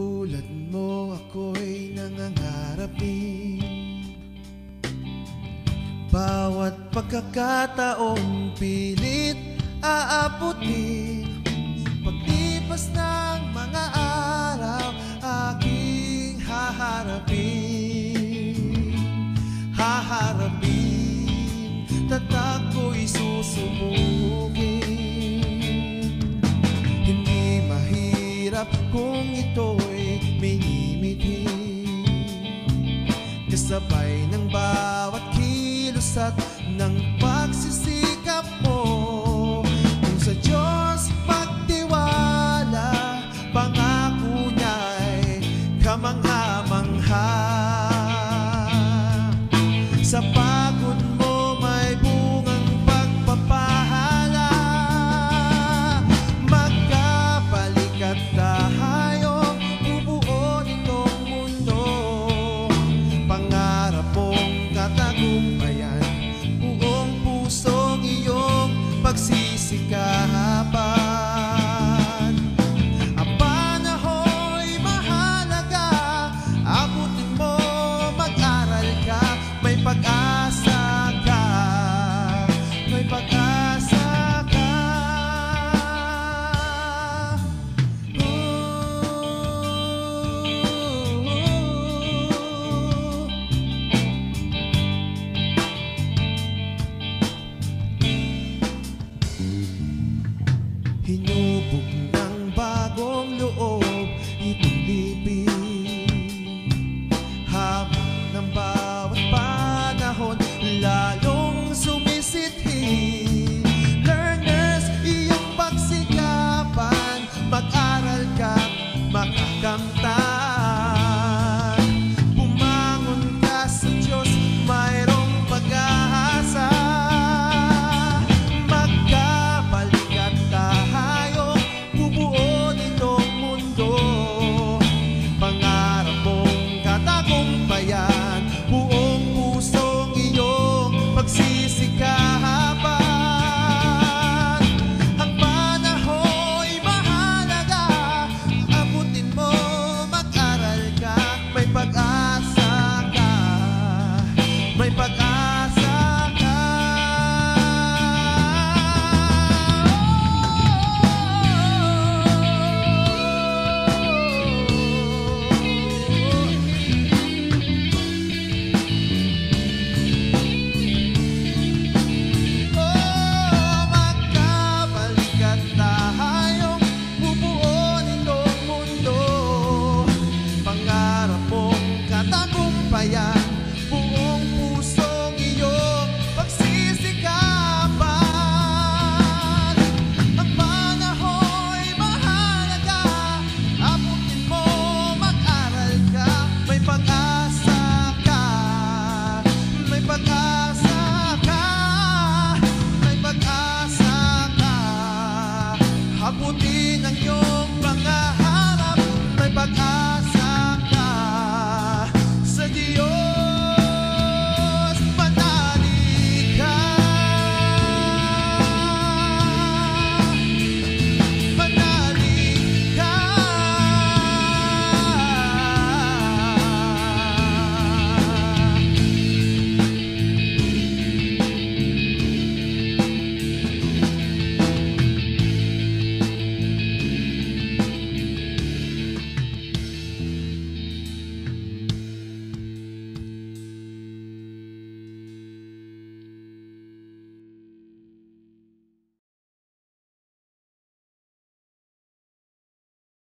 Tulad mo ako'y nangangarap din. Bawat pagkakataon pilit aabutin. Paglipas ng mga araw aking haharapin, tatak ko'y susubugin. Hindi mahirap kung ito'y minimitin, kasabay ng bawat kilos at ng pagsisikap mo. Kung sa Diyos magtiwala, pangako niya'y kamangha-mangha. Sa pagod mo may bungang pagpapala. Magkabalik at tayo, bubuo nitong mundo. Pangarap mong katagumpayan, buong pusong iyong pagsisikapan. Ang panaho'y mahalaga, abutin mo, mag-aral ka. May pag-asa ka, may pag-asa ka. Hinubog ng bagong loob itong libing. Habang ng bawat panahon lalong sumisithi. Learners, iyong pagsikapan, mag-aral ka, makakamtan. Bumangon ka sa Diyos, mayroong pag-asa. Magkabalik at tayo, bubuo nitong mundo. Pangarap mong katagumpayan, buong pusong iyong pagsisikapan. Ang panaho'y mahalaga, abutin mo, mag-aral ka. May pag-asa ka, may pag-asa ka. Magkabalik at tayo, bubuo nitong mundo. Pangarap mong katagumpayan,